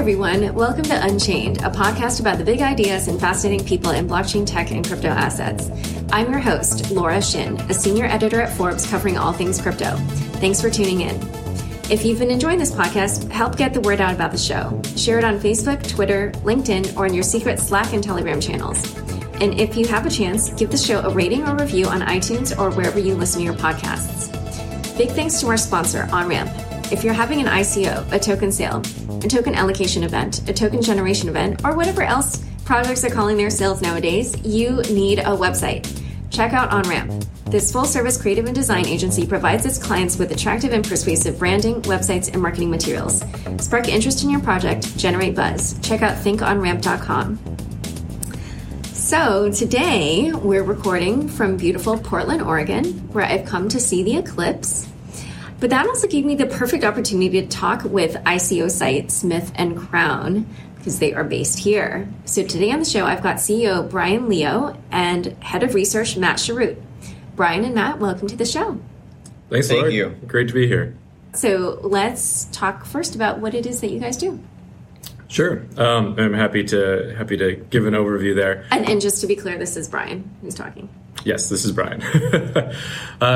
everyone. Welcome to Unchained, a podcast about the big ideas and fascinating people in blockchain tech and crypto assets. I'm your host, Laura Shin, a senior editor at Forbes covering all things crypto. Thanks for tuning in. If you've been enjoying this podcast, help get the word out about the show. Share it on Facebook, Twitter, LinkedIn, or in your secret Slack and Telegram channels. And if you have a chance, give the show a rating or review on iTunes or wherever you listen to your podcasts. Big thanks to our sponsor, OnRamp. If you're having an ICO, a token sale, a token allocation event, a token generation event, or whatever else projects are calling their sales nowadays, you need a website. Check out OnRamp. This full-service creative and design agency provides its clients with attractive and persuasive branding, websites, and marketing materials. Spark interest in your project, generate buzz. Check out thinkonramp.com. So today we're recording from beautiful Portland, Oregon, where I've come to see the eclipse. But that also gave me the perfect opportunity to talk with ICO site Smith & Crown because they are based here. So today on the show, I've got CEO Brian Leo and Head of Research Matt Chwierut. Brian and Matt, welcome to the show. Thanks, Laura. Thank you. Great to be here. So let's talk first about what it is that you guys do. Sure. I'm happy to give an overview there. And just to be clear, this is Brian who's talking. Yes, this is Brian.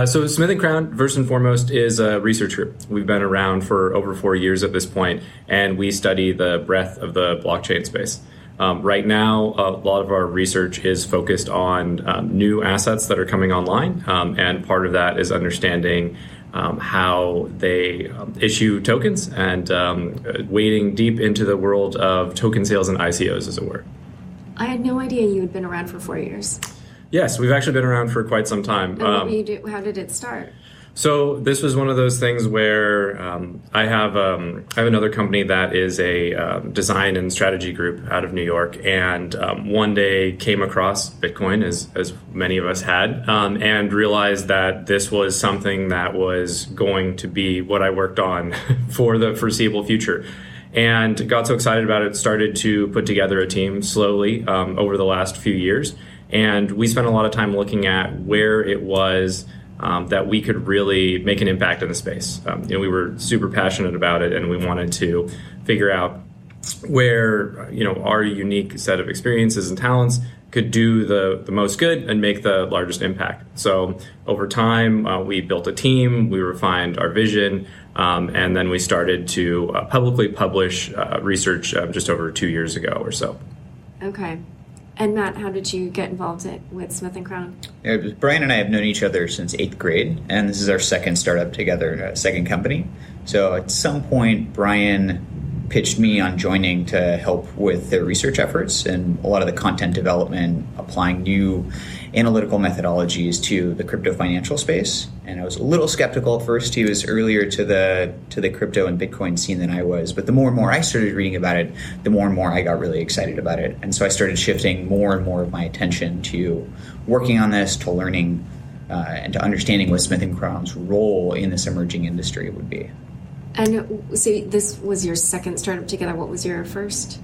So Smith & Crown, first and foremost, is a research group. We've been around for over 4 years at this point, and we study the breadth of the blockchain space. Right now, a lot of our research is focused on new assets that are coming online, and part of that is understanding how they issue tokens and wading deep into the world of token sales and ICOs, as it were. I had no idea you had been around for 4 years. Yes, we've actually been around for quite some time. And what do you do? How did it start? So this was one of those things where I have another company that is a design and strategy group out of New York, and one day came across Bitcoin, as many of us had, and realized that this was something that was going to be what I worked on for the foreseeable future. And got so excited about it, started to put together a team slowly over the last few years. And we spent a lot of time looking at where it was that we could really make an impact in the space. We were super passionate about it, and we wanted to figure out where our unique set of experiences and talents could do the most good and make the largest impact. So over time, we built a team, we refined our vision, and then we started to publicly publish research just over 2 years ago or so. Okay. And Matt, how did you get involved with Smith & Crown? Yeah, Brian and I have known each other since 8th grade, and this is our second startup together, second company. So at some point, Brian pitched me on joining to help with their research efforts and a lot of the content development, applying new analytical methodologies to the crypto financial space. And I was a little skeptical at first. He was earlier to the crypto and Bitcoin scene than I was. But the more and more I started reading about it, the more and more I got really excited about it. And so I started shifting more and more of my attention to working on this, to learning and to understanding what Smith & Crown's role in this emerging industry would be. And so this was your second startup together. What was your first?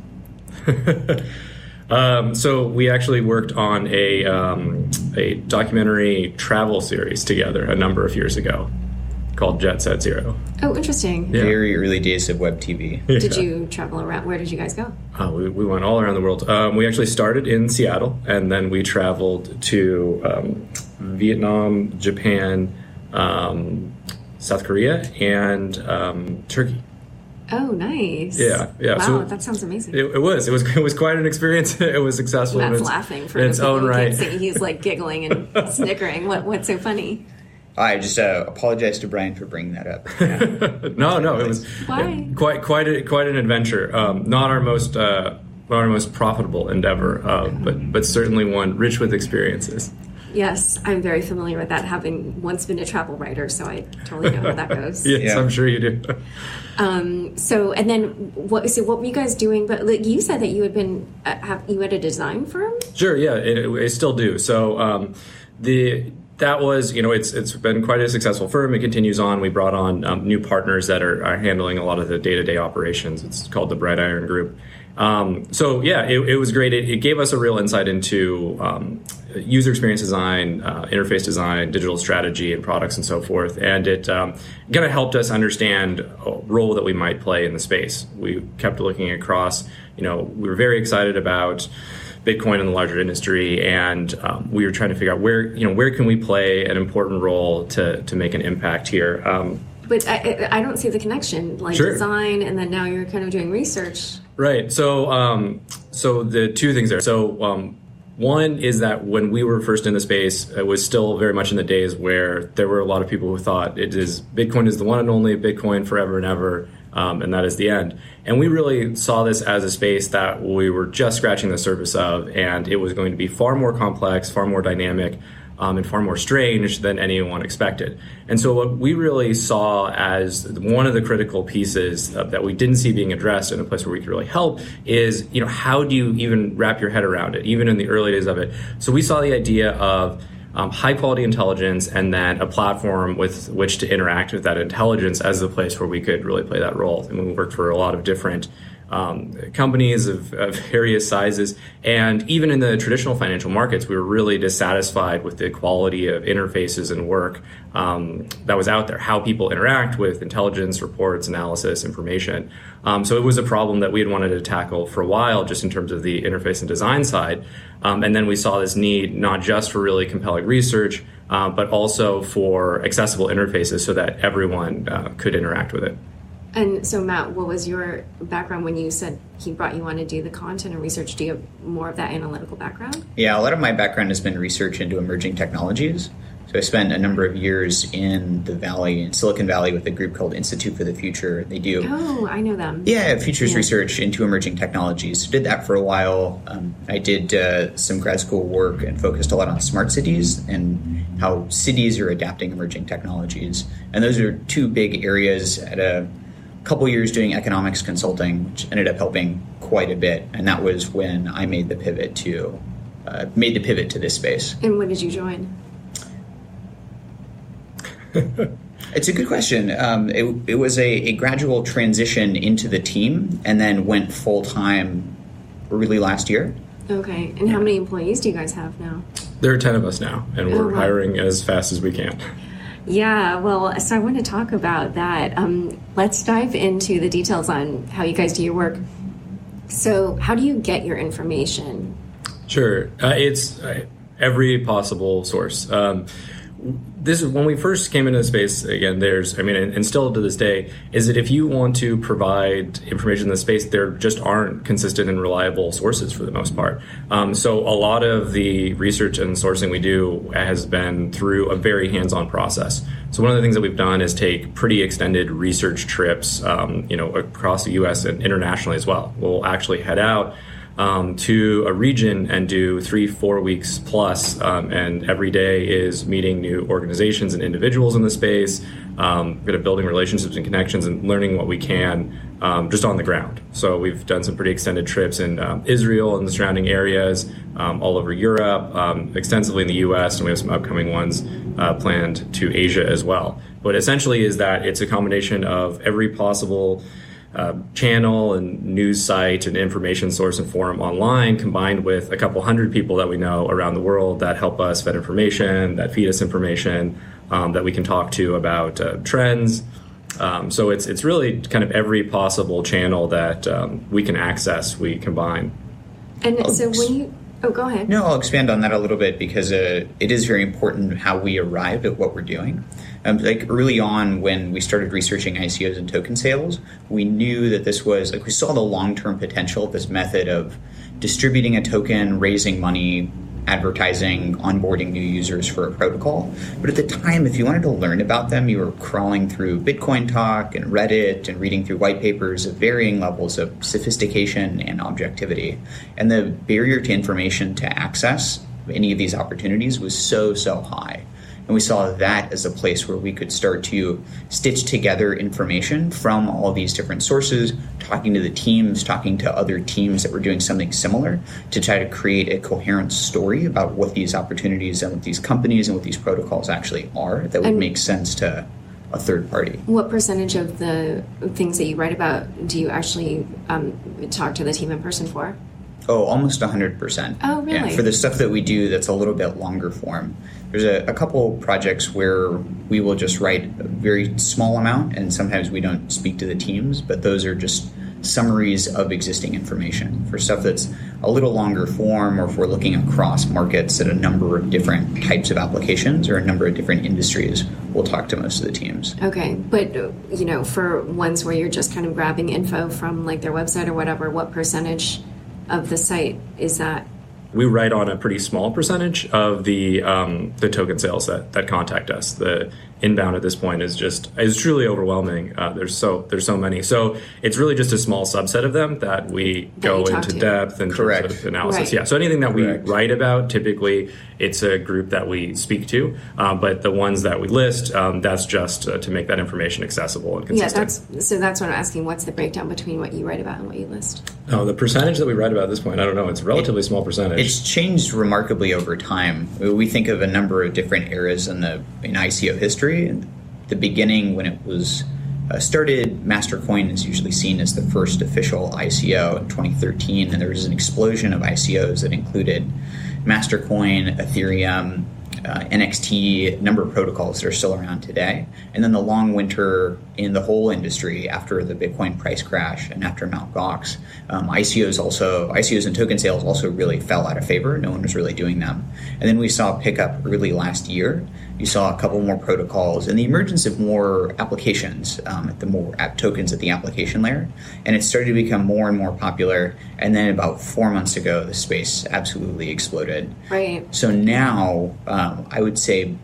So we actually worked on a documentary travel series together a number of years ago called Jet Set Zero. Oh, interesting. Yeah. Very early days of web TV. Yeah. Did you travel around? Where did you guys go? We went all around the world. We actually started in Seattle, and then we traveled to Vietnam, Japan, South Korea, and Turkey. Oh, nice. Yeah. Wow, so that sounds amazing. It was quite an experience. It was successful. Matt's laughing for its own right. He's like giggling and snickering. What's so funny? I just apologize to Brian for bringing that up. Yeah. No, it was quite an adventure. Not our most profitable endeavor, but certainly one rich with experiences. Yes, I'm very familiar with that, having once been a travel writer, so I totally know how that goes. Yes, I'm sure you do. What were you guys doing? But like, you said that you had been you had a design firm. Sure, yeah, I still do. So that was, it's been quite a successful firm. It continues on. We brought on new partners that are handling a lot of the day-to-day operations. It's called the Bright Iron Group. It was great. It gave us a real insight into user experience design, interface design, digital strategy, and products and so forth. And it kind of helped us understand a role that we might play in the space. We kept looking across. We were very excited about Bitcoin in the larger industry, and we were trying to figure out where can we play an important role to make an impact here. But I don't see the connection, Sure. Design, and then now you're kind of doing research. Right. So the two things there. So one is that when we were first in the space, it was still very much in the days where there were a lot of people who thought Bitcoin is the one and only Bitcoin forever and ever, and that is the end. And we really saw this as a space that we were just scratching the surface of, and it was going to be far more complex, far more dynamic, and far more strange than anyone expected. And so what we really saw as one of the critical pieces that we didn't see being addressed in a place where we could really help is, how do you even wrap your head around it, even in the early days of it? So we saw the idea of high quality intelligence and then a platform with which to interact with that intelligence as the place where we could really play that role. And we worked for a lot of different companies of various sizes. And even in the traditional financial markets, we were really dissatisfied with the quality of interfaces and work that was out there, how people interact with intelligence, reports, analysis, information. So it was a problem that we had wanted to tackle for a while, just in terms of the interface and design side. And then we saw this need not just for really compelling research, but also for accessible interfaces so that everyone could interact with it. And so, Matt, what was your background when you said he brought you on to do the content and research? Do you have more of that analytical background? Yeah, a lot of my background has been research into emerging technologies. So I spent a number of years in Silicon Valley, with a group called Institute for the Future. They do... Oh, I know them. Yeah, futures research into emerging technologies. So did that for a while. I did some grad school work and focused a lot on smart cities and how cities are adapting emerging technologies. And those are two big areas. At a couple years doing economics consulting, which ended up helping quite a bit. And that was when I made the pivot to this space. And when did you join? It's a good question. It was a gradual transition into the team, and then went full-time really last year. Okay. And how many employees do you guys have now? There are 10 of us now, and we're hiring as fast as we can. Yeah, well, so I want to talk about that. Let's dive into the details on how you guys do your work. So how do you get your information? Sure. It's every possible source. This is when we first came into the space. Again, and still to this day, is that if you want to provide information in the space, there just aren't consistent and reliable sources for the most part. So a lot of the research and sourcing we do has been through a very hands-on process. So one of the things that we've done is take pretty extended research trips, across the U.S. and internationally as well. We'll actually head out to a region and do 3-4 weeks plus, and every day is meeting new organizations and individuals in the space, building relationships and connections and learning what we can just on the ground. So we've done some pretty extended trips in Israel and the surrounding areas, all over Europe, extensively in the US, and we have some upcoming ones planned to Asia as well. But essentially is that it's a combination of every possible channel and news site and information source and forum online, combined with a couple hundred people that we know around the world that help us vet information, that feed us information, that we can talk to about trends. So it's really kind of every possible channel that we can access, we combine. And so when you... Oh, go ahead. No, I'll expand on that a little bit, because it is very important how we arrive at what we're doing. Early on, when we started researching ICOs and token sales, we knew that this was, we saw the long-term potential of this method of distributing a token, raising money, advertising, onboarding new users for a protocol. But at the time, if you wanted to learn about them, you were crawling through Bitcoin Talk and Reddit and reading through white papers of varying levels of sophistication and objectivity. And the barrier to information to access any of these opportunities was so high. And And we saw that as a place where we could start to stitch together information from all these different sources, talking to the teams, talking to other teams that were doing something similar to try to create a coherent story about what these opportunities and what these companies and what these protocols actually are that would make sense to a third party. What percentage of the things that you write about do you actually talk to the team in person for? Oh, almost 100%. Oh, really? Yeah, for the stuff that we do that's a little bit longer form. There's a couple projects where we will just write a very small amount, and sometimes we don't speak to the teams, but those are just summaries of existing information. For stuff that's a little longer form, or if we're looking across markets at a number of different types of applications or a number of different industries, we'll talk to most of the teams. Okay, but for ones where you're just kind of grabbing info from like their website or whatever, what percentage of the site is that? We write on a pretty small percentage of the token sales that contact us. The inbound at this point is truly overwhelming. There's so many. So it's really just a small subset of them that we go into depth in terms of analysis. Right. Yeah. So anything that we write about, typically it's a group that we speak to. But the ones that we list, that's just to make that information accessible and consistent. Yeah, that's what I'm asking. What's the breakdown between what you write about and what you list? Oh, the percentage that we write about at this point, I don't know. It's a relatively small percentage. It's changed remarkably over time. We think of a number of different eras in ICO history. In the beginning, when it was started, Mastercoin is usually seen as the first official ICO in 2013, and there was an explosion of ICOs that included Mastercoin, Ethereum, NXT, a number of protocols that are still around today. And then the long winter in the whole industry after the Bitcoin price crash and after Mt. Gox, ICOs and token sales also really fell out of favor. No one was really doing them. And then we saw a pickup early last year. You saw a couple more protocols and the emergence of more applications, at tokens at the application layer. And it started to become more and more popular. And then about 4 months ago, the space absolutely exploded. Right. So now I would say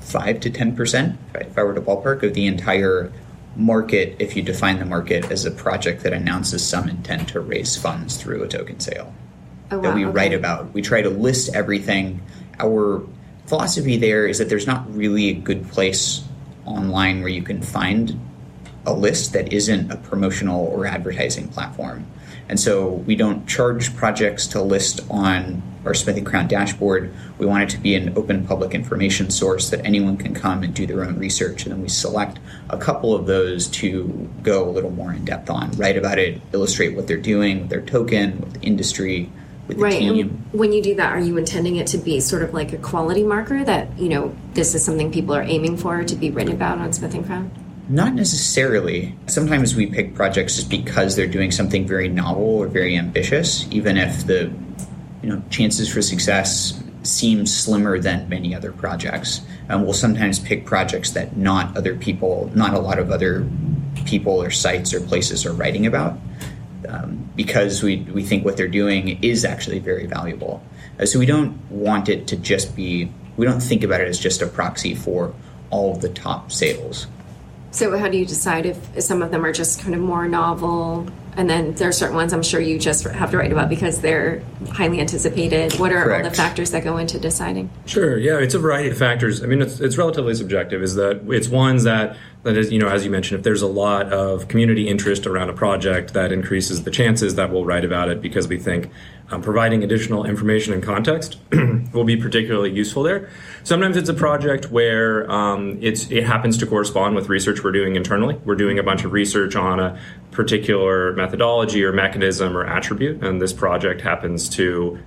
5 to 10%, if I were to ballpark, of the entire market, if you define the market as a project that announces some intent to raise funds through a token sale that we write about. We try to list everything. Our philosophy there is that there's not really a good place online where you can find a list that isn't a promotional or advertising platform. And so we don't charge projects to list on our Smith & Crown dashboard. We want it to be an open public information source that anyone can come and do their own research. And then we select a couple of those to go a little more in depth on, write about it, illustrate what they're doing with their token, with the industry, with the team. And when you do that, are you intending it to be sort of like a quality marker that, this is something people are aiming for to be written about on Smith & Crown? Not necessarily. Sometimes we pick projects just because they're doing something very novel or very ambitious, even if the chances for success seem slimmer than many other projects. We'll sometimes pick projects that not a lot of other people or sites or places are writing about, because we think what they're doing is actually very valuable. So we don't want it to just be, we don't think about it as just a proxy for all of the top sales. So how do you decide if some of them are just kind of more novel, and then there are certain ones I'm sure you just have to write about because they're highly anticipated? What are all the factors that go into deciding? Sure, yeah, it's a variety of factors. I mean, it's relatively subjective. Is that it's ones that is, as you mentioned, if there's a lot of community interest around a project, that increases the chances that we'll write about it because we think providing additional information and context will be particularly useful there. Sometimes it's a project where it happens to correspond with research we're doing internally. We're doing a bunch of research on a particular methodology or mechanism or attribute, and this project happens to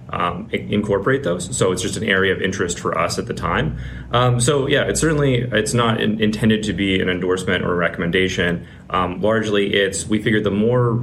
incorporate those. So it's just an area of interest for us at the time. So yeah, it's not intended to be an endorsement or a recommendation. Largely, we figure the more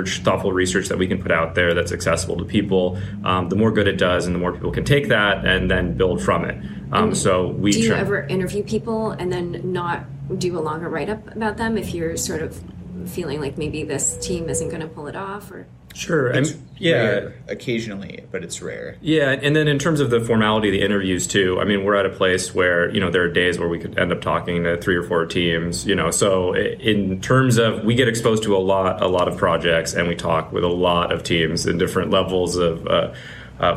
thoughtful research that we can put out there that's accessible to people, the more good it does, and the more people can take that and then build from it. Do you ever interview people and then not do a longer write-up about them if you're sort of feeling like maybe this team isn't going to pull it off? Or Sure. Rare, occasionally, but it's rare. Yeah, and then in terms of the formality of the interviews too, I mean, we're at a place where, there are days where we could end up talking to 3 or 4 teams, so in terms of, we get exposed to a lot of projects, and we talk with a lot of teams in different levels of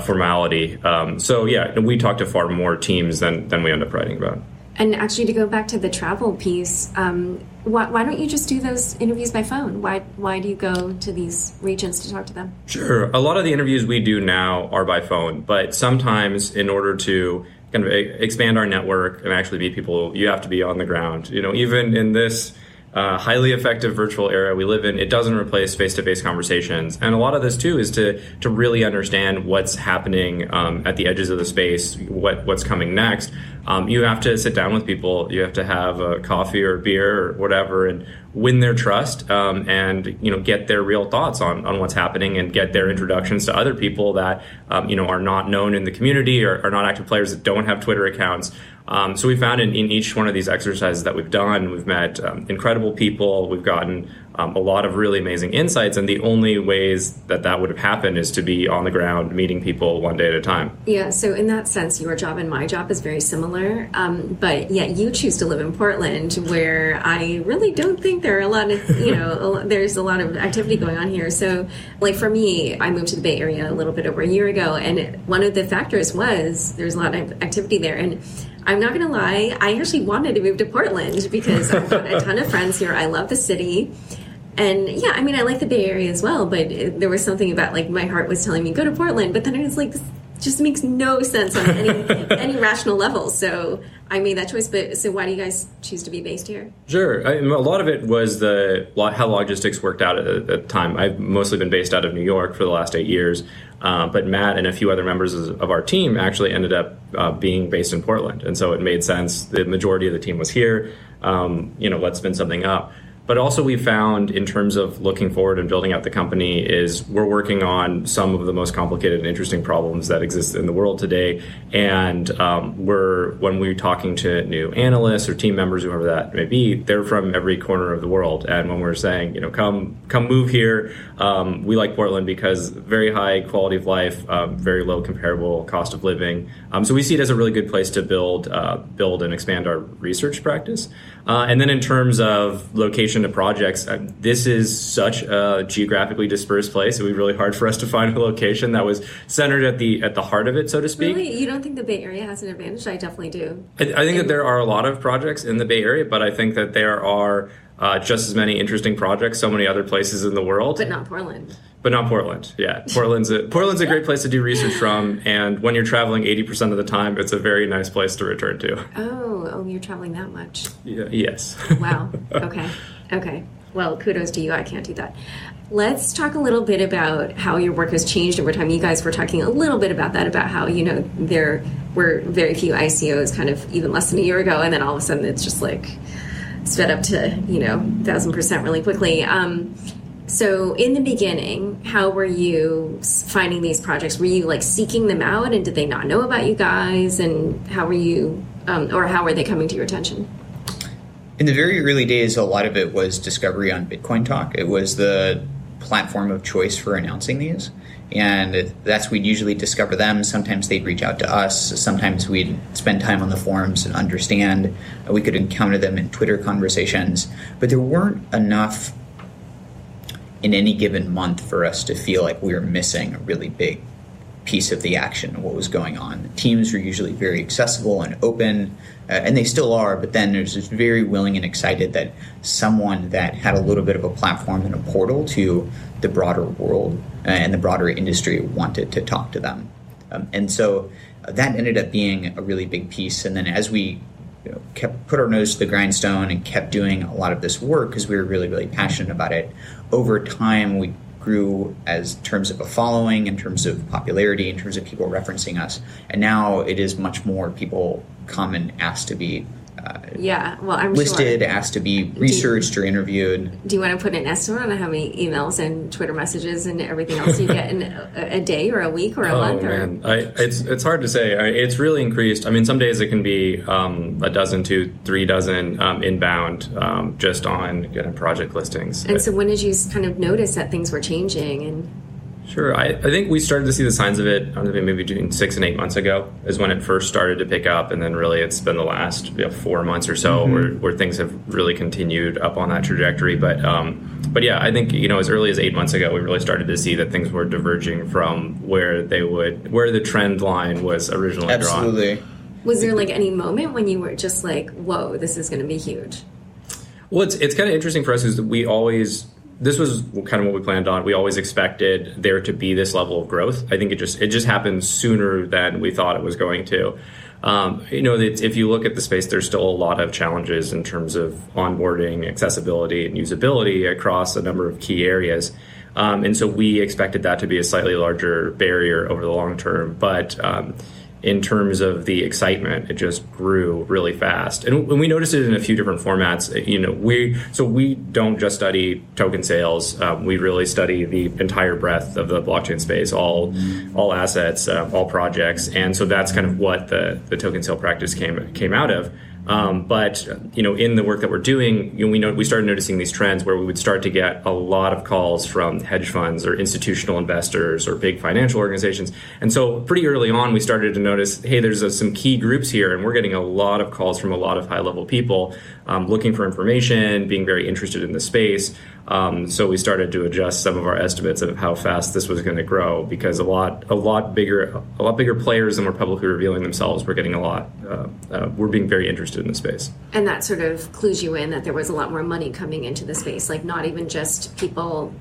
formality. So yeah, we talk to far more teams than we end up writing about. And actually, to go back to the travel piece, why don't you just do those interviews by phone? Why do you go to these regions to talk to them? Sure. A lot of the interviews we do now are by phone, but sometimes in order to kind of expand our network and actually meet people, you have to be on the ground. You know, even in this highly effective virtual era we live in, it doesn't replace face-to-face conversations. And a lot of this too is to really understand what's happening at the edges of the space, what's coming next. You have to sit down with people. You have to have a coffee or a beer or whatever and win their trust, and get their real thoughts on what's happening and get their introductions to other people that are not known in the community or are not active players that don't have Twitter accounts. So we found in each one of these exercises that we've done, we've met incredible people. We've gotten a lot of really amazing insights, and the only ways that would have happened is to be on the ground, meeting people one day at a time. Yeah, so in that sense, your job and my job is very similar, but yet you choose to live in Portland, where I really don't think there are a lot of, there's a lot of activity going on here. So, like for me, I moved to the Bay Area a little bit over a year ago, and one of the factors was there's a lot of activity there. And I'm not going to lie, I actually wanted to move to Portland because I've got a ton of friends here. I love the city. And yeah, I mean, I like the Bay Area as well, but there was something about, like, my heart was telling me, go to Portland. But then I was like, this just makes no sense on any rational level. So I made that choice. But so why do you guys choose to be based here? Sure. A lot of it was how logistics worked out at the time. I've mostly been based out of New York for the last 8 years. But Matt and a few other members of our team actually ended up being based in Portland. And so it made sense. The majority of the team was here. Let's spin something up. But also we found, in terms of looking forward and building out the company, is we're working on some of the most complicated and interesting problems that exist in the world today. And when we're talking to new analysts or team members, whoever that may be, they're from every corner of the world. And when we're saying, come move here, we like Portland because very high quality of life, very low comparable cost of living. So we see it as a really good place to build and expand our research practice. And then in terms of location to projects, this is such a geographically dispersed place. It would be really hard for us to find a location that was centered at the heart of it, so to speak. Really? You don't think the Bay Area has an advantage? I definitely do. I think that there are a lot of projects in the Bay Area, but I think that there are just as many interesting projects so many other places in the world. But not Portland. But not Portland, yeah. Portland's a great place to do research from, and when you're traveling 80% of the time, it's a very nice place to return to. Oh, you're traveling that much? Yeah, yes. Wow, okay. Well, kudos to you, I can't do that. Let's talk a little bit about how your work has changed over time. You guys were talking a little bit about that, about how, there were very few ICOs kind of even less than a year ago, and then all of a sudden it's just like sped up to, 1,000% really quickly. So in the beginning, how were you finding these projects? Were you like seeking them out, and did they not know about you guys? And how were you, or how were they coming to your attention? In the very early days, a lot of it was discovery on Bitcoin Talk. It was the platform of choice for announcing these. And we'd usually discover them. Sometimes they'd reach out to us. Sometimes we'd spend time on the forums and understand. We could encounter them in Twitter conversations. But there weren't enough in any given month for us to feel like we were missing a really big piece of the action of what was going on. The teams were usually very accessible and open, and they still are, but then there's just very willing and excited that someone that had a little bit of a platform and a portal to the broader world and the broader industry wanted to talk to them. And so that ended up being a really big piece. And then as we kept put our nose to the grindstone and kept doing a lot of this work because we were really, really passionate about it, over time we grew as terms of a following, in terms of popularity, in terms of people referencing us. And now it is much more people come and ask to be I'm listed, asked to be researched or interviewed. Do you want to put an estimate on how many emails and Twitter messages and everything else you get in a day or a week or a month? Oh, man. It's hard to say. It's really increased. I mean, some days it can be a dozen to 3 dozen inbound just on project listings. And so when did you kind of notice that things were changing? And Sure. I think we started to see the signs of it, I don't know, maybe between 6 and 8 months ago is when it first started to pick up. And then really it's been the last 4 months or so where things have really continued up on that trajectory. But yeah, I think, as early as 8 months ago, we really started to see that things were diverging from where the trend line was originally drawn. Absolutely. Was there like any moment when you were just like, whoa, this is going to be huge? Well, it's kind of interesting for us is that this was kind of what we planned on. We always expected there to be this level of growth. I think it just happened sooner than we thought it was going to. If you look at the space, there's still a lot of challenges in terms of onboarding, accessibility, and usability across a number of key areas. And so we expected that to be a slightly larger barrier over the long term. But in terms of the excitement, it just grew really fast. And we noticed it in a few different formats. We don't just study token sales. We really study the entire breadth of the blockchain space, all assets, all projects. And so that's kind of what the token sale practice came out of. But in the work that we're doing, we started noticing these trends where we would start to get a lot of calls from hedge funds or institutional investors or big financial organizations. And so pretty early on, we started to notice, hey, there's some key groups here, and we're getting a lot of calls from a lot of high-level people looking for information, being very interested in the space. So we started to adjust some of our estimates of how fast this was going to grow, because a lot bigger players than were publicly revealing themselves were getting we're being very interested in the space. And that sort of clues you in that there was a lot more money coming into the space, like not even just people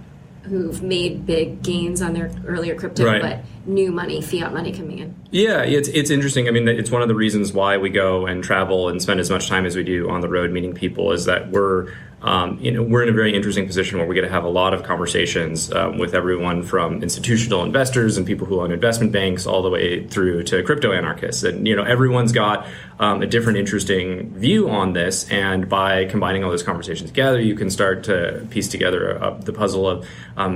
who've made big gains on their earlier crypto, right, but new money, fiat money coming in. Yeah, it's interesting. I mean, it's one of the reasons why we go and travel and spend as much time as we do on the road meeting people, is that we're in a very interesting position where we get to have a lot of conversations with everyone from institutional investors and people who own investment banks all the way through to crypto anarchists. And, everyone's got a different interesting view on this. And by combining all those conversations together, you can start to piece together the puzzle of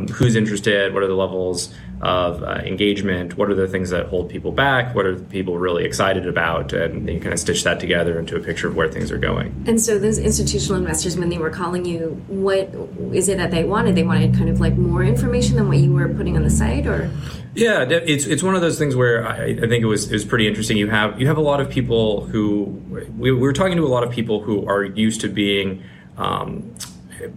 who's interested, what are the levels of engagement, what are the things that hold people back, what are the people really excited about, and you kind of stitch that together into a picture of where things are going. And so those institutional investors, when they were calling you, what is it that they wanted? They wanted kind of like more information than what you were putting on the site, or? Yeah, it's one of those things where I think it was pretty interesting. You have a lot of people who we were talking to a lot of people who are used to being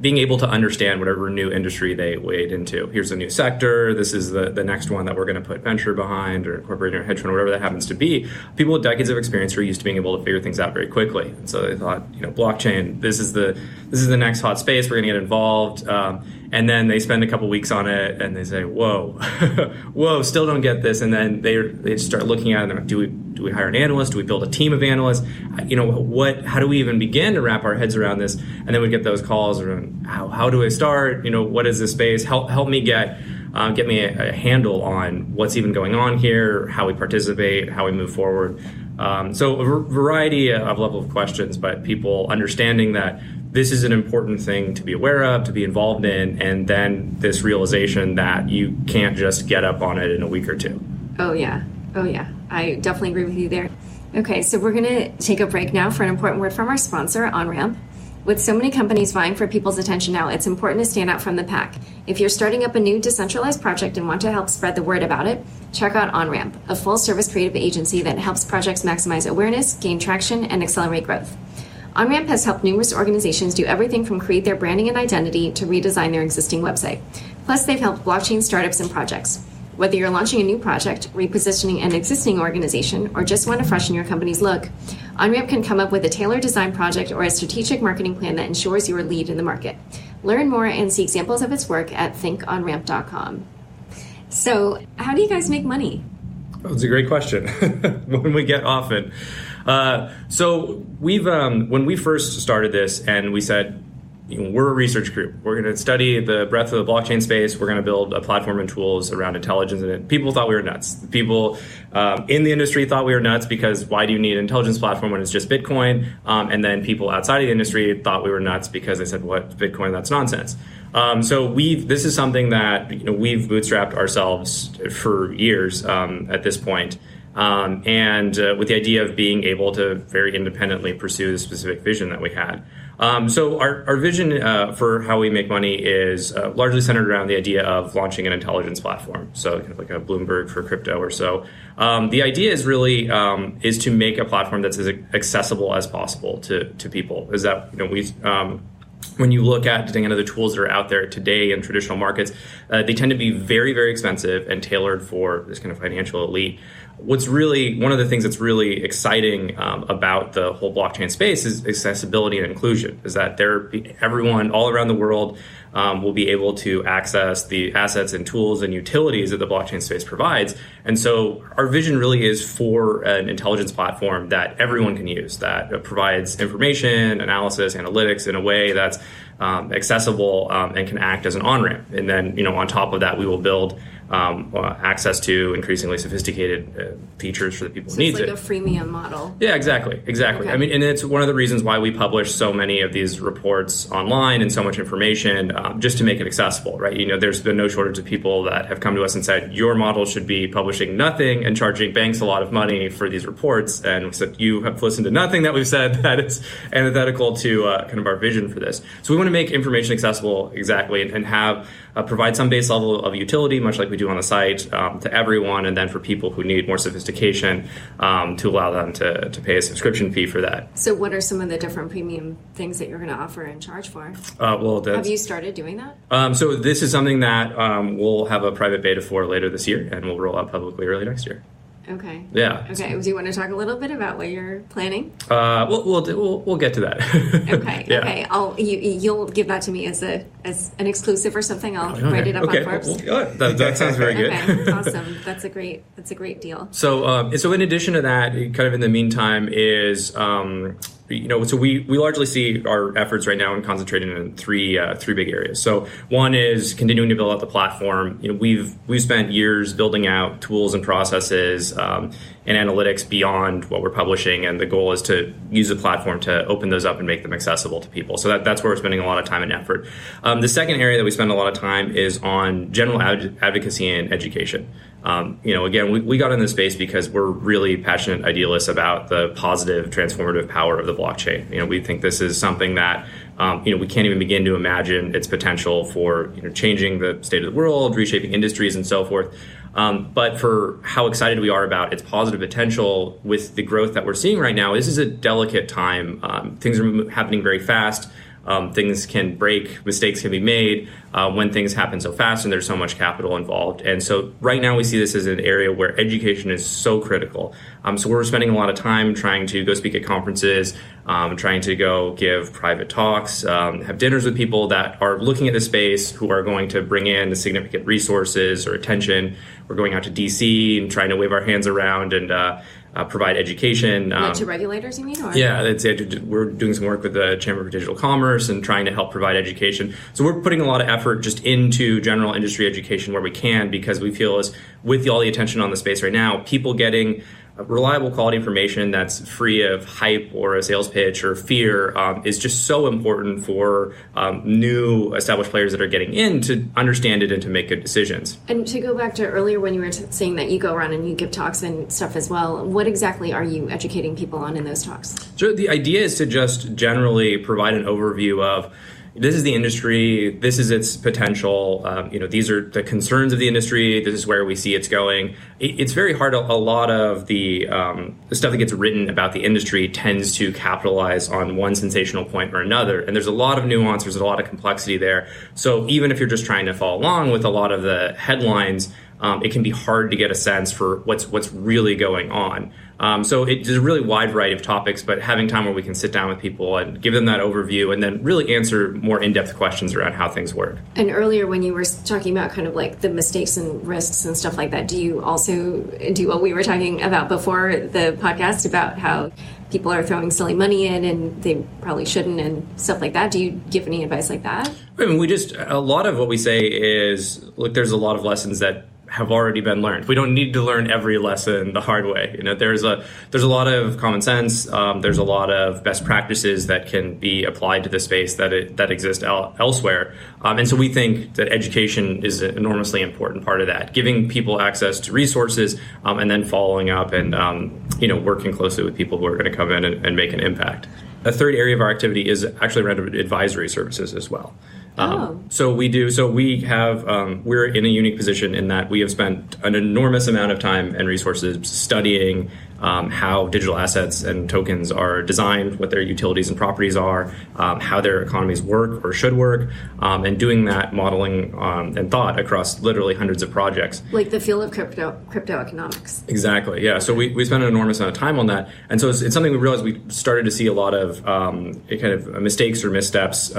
able to understand whatever new industry they wade into. Here's a new sector. This is the next one that we're going to put venture behind, or incorporating a hedge fund, or whatever that happens to be. People with decades of experience are used to being able to figure things out very quickly. And so they thought, blockchain, this is the next hot space. We're going to get involved. And then they spend a couple weeks on it, and they say, "Whoa, still don't get this." And then they start looking at it, and they're like, do we hire an analyst? Do we build a team of analysts? How do we even begin to wrap our heads around this? And then we get those calls around, how do I start? What is this space? Help me get me a handle on what's even going on here, how we participate, how we move forward. So a variety of level of questions, but people understanding that this is an important thing to be aware of, to be involved in, and then this realization that you can't just get up on it in a week or two. Oh yeah. I definitely agree with you there. Okay, so we're going to take a break now for an important word from our sponsor, OnRamp. With so many companies vying for people's attention now, it's important to stand out from the pack. If you're starting up a new decentralized project and want to help spread the word about it, check out OnRamp, a full-service creative agency that helps projects maximize awareness, gain traction, and accelerate growth. OnRamp has helped numerous organizations do everything from create their branding and identity to redesign their existing website. Plus, they've helped blockchain startups and projects. Whether you're launching a new project, repositioning an existing organization, or just want to freshen your company's look, OnRamp can come up with a tailored design project or a strategic marketing plan that ensures your lead in the market. Learn more and see examples of its work at thinkonramp.com. So, how do you guys make money? That's a great question. One we get often. So we've when we first started this, and we said, we're a research group. We're going to study the breadth of the blockchain space. We're going to build a platform and tools around intelligence in it. People thought we were nuts. People in the industry thought we were nuts, because why do you need an intelligence platform when it's just Bitcoin? And then people outside of the industry thought we were nuts because they said, "What, Bitcoin? That's nonsense." So this is something that we've bootstrapped ourselves for years at this point. And with the idea of being able to very independently pursue the specific vision that we had. So our vision for how we make money is largely centered around the idea of launching an intelligence platform. So kind of like a Bloomberg for crypto or so. The idea is really is to make a platform that's as accessible as possible to people. Is that when you look at the tools that are out there today in traditional markets, they tend to be very, very expensive and tailored for this kind of financial elite. what's really one of the things that's really exciting about the whole blockchain space is accessibility and inclusion. Is that everyone all around the world will be able to access the assets and tools and utilities that the blockchain space provides. And so our vision really is for an intelligence platform that everyone can use, that provides information, analysis, analytics in a way that's accessible and can act as an on-ramp. And then, on top of that, we will build access to increasingly sophisticated features for the people who need it. So it's like a freemium model. Yeah, exactly. Okay. I mean, and it's one of the reasons why we publish so many of these reports online and so much information, just to make it accessible, right? There's been no shortage of people that have come to us and said, your model should be publishing nothing and charging banks a lot of money for these reports. And we said, you have listened to nothing that we've said that is antithetical to kind of our vision for this. So we want to make information accessible exactly and have provide some base level of utility, much like we do on the site, to everyone, and then for people who need more sophistication, to allow them to pay a subscription fee for that. So what are some of the different premium things that you're going to offer and charge for? Have you started doing that? So this is something that we'll have a private beta for later this year, and we'll roll out publicly early next year. Okay. Yeah. Okay. Do you want to talk a little bit about what you're planning? We'll get to that. Okay. Yeah. Okay. You'll give that to me as an exclusive or something. I'll write it up on Forbes. That sounds very good. Okay. Awesome. That's a great deal. So in addition to that, kind of in the meantime is. So we largely see our efforts right now in concentrating in three big areas. So one is continuing to build out the platform. We've spent years building out tools and processes and analytics beyond what we're publishing, and the goal is to use the platform to open those up and make them accessible to people. So that's where we're spending a lot of time and effort. The second area that we spend a lot of time is on general advocacy and education. Again, we got in this space because we're really passionate idealists about the positive, transformative power of the blockchain. We think this is something that, we can't even begin to imagine its potential for, changing the state of the world, reshaping industries and so forth. But for how excited we are about its positive potential with the growth that we're seeing right now, this is a delicate time. Things are happening very fast. Things can break, mistakes can be made when things happen so fast and there's so much capital involved. And so right now we see this as an area where education is so critical. So we're spending a lot of time trying to go speak at conferences, trying to go give private talks, have dinners with people that are looking at the space, who are going to bring in significant resources or attention. We're going out to DC and trying to wave our hands around and provide education. To regulators, you mean? Or? Yeah, we're doing some work with the Chamber for Digital Commerce and trying to help provide education. So we're putting a lot of effort just into general industry education where we can, because we feel as with all the attention on the space right now, people getting reliable quality information that's free of hype or a sales pitch or fear is just so important for new established players that are getting in to understand it and to make good decisions. And to go back to earlier when you were saying that you go around and you give talks and stuff as well, what exactly are you educating people on in those talks? So the idea is to just generally provide an overview of this is the industry, this is its potential, these are the concerns of the industry, this is where we see it's going. It's very hard. A lot of the stuff that gets written about the industry tends to capitalize on one sensational point or another. And there's a lot of nuance, there's a lot of complexity there. So even if you're just trying to follow along with a lot of the headlines, it can be hard to get a sense for what's really going on. So it's a really wide variety of topics, but having time where we can sit down with people and give them that overview and then really answer more in-depth questions around how things work. And earlier when you were talking about kind of like the mistakes and risks and stuff like that, do you also do what we were talking about before the podcast about how people are throwing silly money in and they probably shouldn't and stuff like that? Do you give any advice like that? I mean, a lot of what we say is, look, there's a lot of lessons that have already been learned. We don't need to learn every lesson the hard way. There's a lot of common sense. There's a lot of best practices that can be applied to the space that exist elsewhere. And so we think that education is an enormously important part of that, giving people access to resources and then following up and working closely with people who are going to come in and make an impact. A third area of our activity is actually around advisory services as well. So we do. So we have. We're in a unique position in that we have spent an enormous amount of time and resources studying how digital assets and tokens are designed, what their utilities and properties are, how their economies work or should work, and doing that modeling and thought across literally hundreds of projects. Like the field of cryptoeconomics. Exactly, yeah. So we spent an enormous amount of time on that. And so it's something we realized we started to see a lot of kind of mistakes or missteps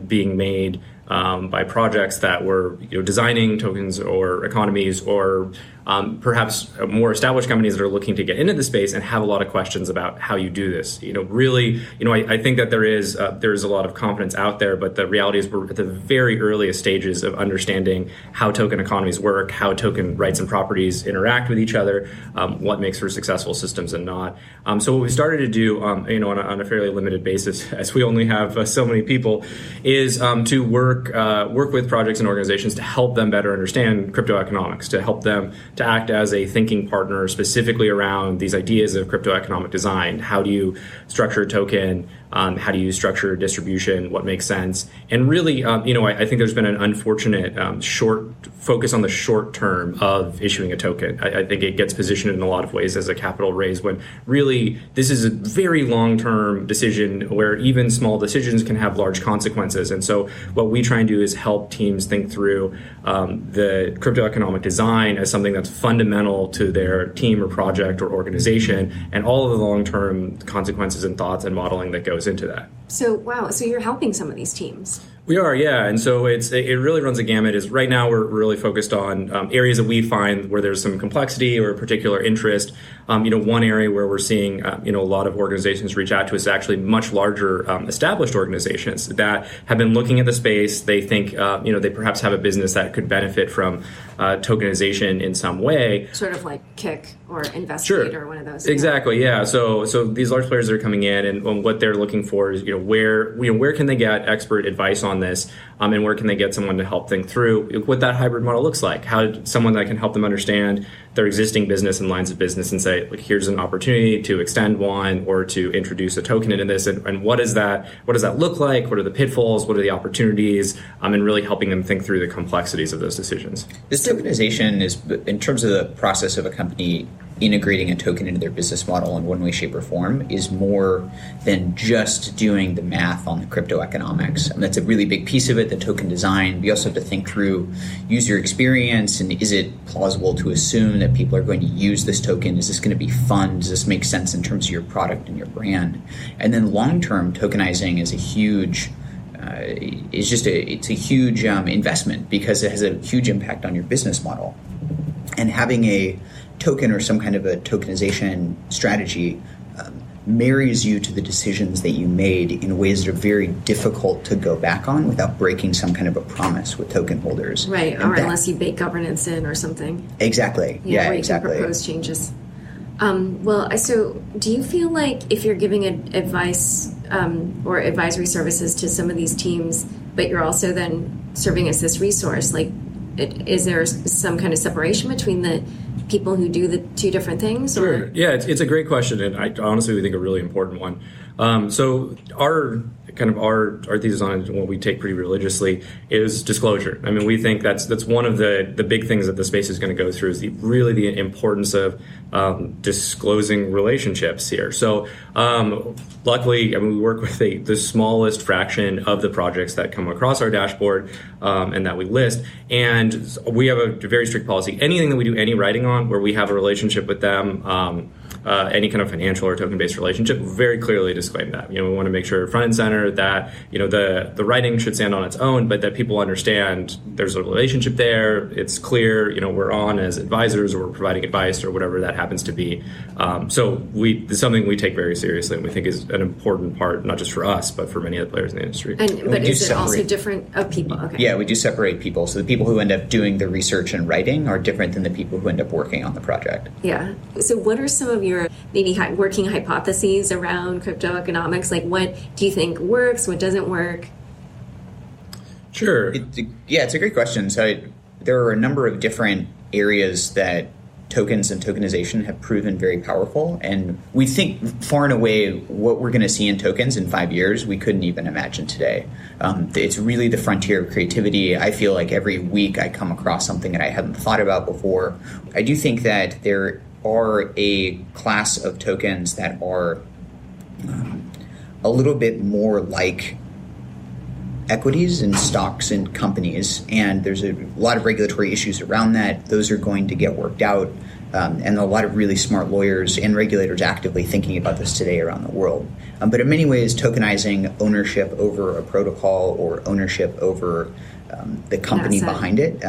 being made by projects that were designing tokens or economies, or perhaps more established companies that are looking to get into the space and have a lot of questions about how you do this. I think that there is a lot of confidence out there, but the reality is we're at the very earliest stages of understanding how token economies work, how token rights and properties interact with each other, what makes for successful systems and not. So what we started to do, on a fairly limited basis, as we only have so many people, is to work with projects and organizations to help them better understand cryptoeconomics, to help them to act as a thinking partner specifically around these ideas of cryptoeconomic design. How do you structure a token? How do you structure distribution? What makes sense? And really, I think there's been an unfortunate short focus on the short term of issuing a token. I think it gets positioned in a lot of ways as a capital raise, when really this is a very long-term decision where even small decisions can have large consequences. And so what we try and do is help teams think through the cryptoeconomic design as something that's fundamental to their team or project or organization, and all of the long-term consequences and thoughts and modeling that goes into that. So, wow. So you're helping some of these teams. We are, yeah. And so it really runs a gamut. Is right now we're really focused on areas that we find where there's some complexity or a particular interest. One area where we're seeing a lot of organizations reach out to us is actually much larger established organizations that have been looking at the space. They think they perhaps have a business that could benefit from tokenization in some way. Sort of like Kick or Investigate or one of those. Exactly, yeah. So these large players that are coming in, and what they're looking for is where can they get expert advice on this, and where can they get someone to help think through what that hybrid model looks like? How someone that can help them understand their existing business and lines of business and say, here's an opportunity to extend one or to introduce a token into this, and what does that look like? What are the pitfalls? What are the opportunities? And really helping them think through the complexities of those decisions. This tokenization is, in terms of the process of a company integrating a token into their business model in one way, shape, or form, is more than just doing the math on the cryptoeconomics. And that's a really big piece of it, the token design. We also have to think through user experience, and is it plausible to assume that people are going to use this token? Is this going to be fun? Does this make sense in terms of your product and your brand? And then long-term tokenizing is a huge investment, because it has a huge impact on your business model. And having a token or some kind of a tokenization strategy marries you to the decisions that you made in ways that are very difficult to go back on without breaking some kind of a promise with token holders. Right, or unless you bake governance in or something. Exactly. Yeah, where you exactly. can propose changes. So do you feel like if you're giving advice or advisory services to some of these teams, but you're also then serving as this resource, is there some kind of separation between the people who do the two different things? Or? Sure. Yeah, it's a great question, and I honestly think a really important one. So our thesis on it, what we take pretty religiously, is disclosure. I mean, we think that's one of the big things that the space is going to go through, is the importance of disclosing relationships here. So luckily, we work with the smallest fraction of the projects that come across our dashboard and that we list, and we have a very strict policy. Anything that we do any writing on where we have a relationship with them, any kind of financial or token-based relationship, very clearly disclaim that. We want to make sure front and center that the writing should stand on its own, but that people understand there's a relationship there. It's clear. We're on as advisors, or we're providing advice, or whatever that happens to be. So it's something we take very seriously, and we think is an important part, not just for us, but for many other players in the industry. But is it also different of people? Okay. Yeah, we do separate people. So the people who end up doing the research and writing are different than the people who end up working on the project. Yeah. So what are some of your maybe working hypotheses around cryptoeconomics? What do you think works? What doesn't work? Sure. It's a great question. So there are a number of different areas that tokens and tokenization have proven very powerful. And we think far and away what we're going to see in tokens in 5 years, we couldn't even imagine today. It's really the frontier of creativity. I feel like every week I come across something that I hadn't thought about before. I do think that there are a class of tokens that are a little bit more like equities and stocks and companies, and there's a lot of regulatory issues around that. Those are going to get worked out, and a lot of really smart lawyers and regulators actively thinking about this today around the world. But in many ways, tokenizing ownership over a protocol or ownership over the company behind it,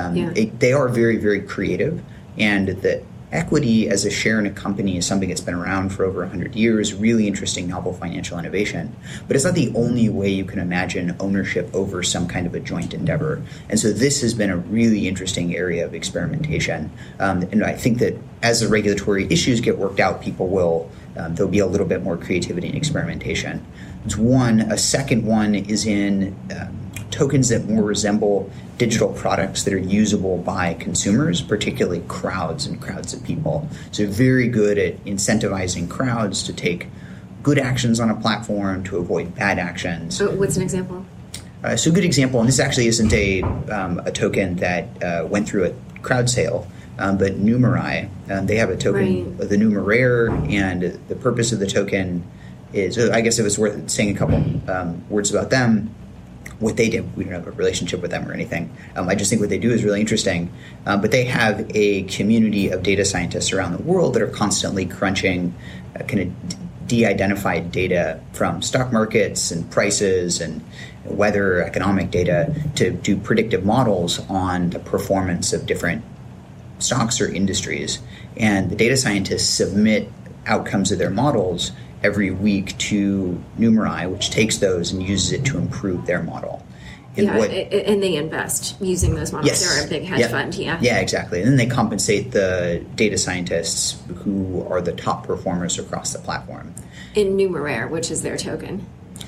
they are very, very creative, and the equity as a share in a company is something that's been around for over 100 years, really interesting, novel financial innovation. But it's not the only way you can imagine ownership over some kind of a joint endeavor. And so this has been a really interesting area of experimentation. And I think that as the regulatory issues get worked out, people will, there'll be a little bit more creativity and experimentation. It's one. A second one is in tokens that more resemble digital products that are usable by consumers, particularly crowds and crowds of people. So very good at incentivizing crowds to take good actions on a platform to avoid bad actions. What's an example? So a good example, and this actually isn't a token that went through a crowd sale, but Numerai, they have a token, the Numeraire, and the purpose of the token is, I guess it was worth saying a couple words about them. What they did, we don't have a relationship with them or anything. I just think what they do is really interesting. But they have a community of data scientists around the world that are constantly crunching kind of de-identified data from stock markets and prices and weather, economic data to do predictive models on the performance of different stocks or industries. And the data scientists submit outcomes of their models every week to Numerai, which takes those and uses it to improve their model. And they invest using those models. Yes. They're a big hedge fund, Yeah, exactly. And then they compensate the data scientists who are the top performers across the platform. In Numeraire, which is their token.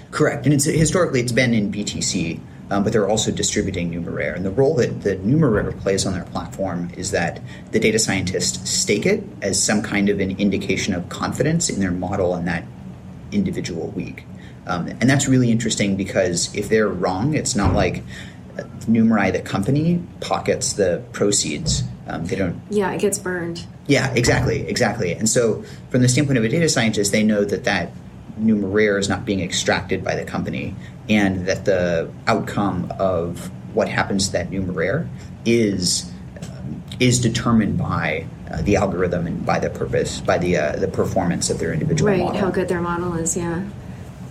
Correct. And historically it's been in BTC, but they're also distributing Numeraire. And the role that the Numeraire plays on their platform is that the data scientists stake it as some kind of an indication of confidence in their model in that individual week. And that's really interesting because if they're wrong, it's not like Numerai, the company, pockets the proceeds. They don't. Yeah, it gets burned. Yeah, exactly. And so from the standpoint of a data scientist, they know that Numeraire is not being extracted by the company, and that the outcome of what happens to that Numeraire is determined by the algorithm and by the purpose, by the performance of their individual model. Right, how good their model is, yeah.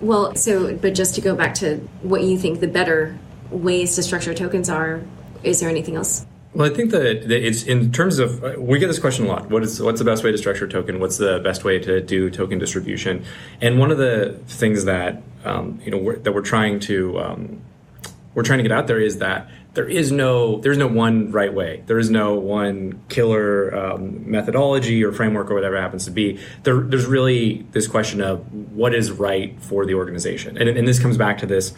Well, but just to go back to what you think the better ways to structure tokens are, is there anything else? Well, I think that it's in terms of, we get this question a lot. What's the best way to structure a token? What's the best way to do token distribution? And one of the things that that we're trying to get out there is that there's no one right way. There is no one killer methodology or framework or whatever it happens to be. There's really this question of what is right for the organization, and this comes back to this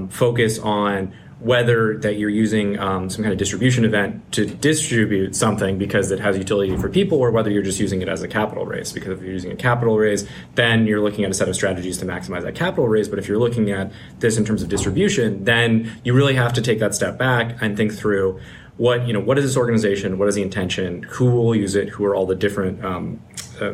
focus on whether that you're using some kind of distribution event to distribute something because it has utility for people, or whether you're just using it as a capital raise. Because if you're using a capital raise, then you're looking at a set of strategies to maximize that capital raise. But if you're looking at this in terms of distribution, then you really have to take that step back and think through what is this organization, what is the intention, who will use it, who are all the different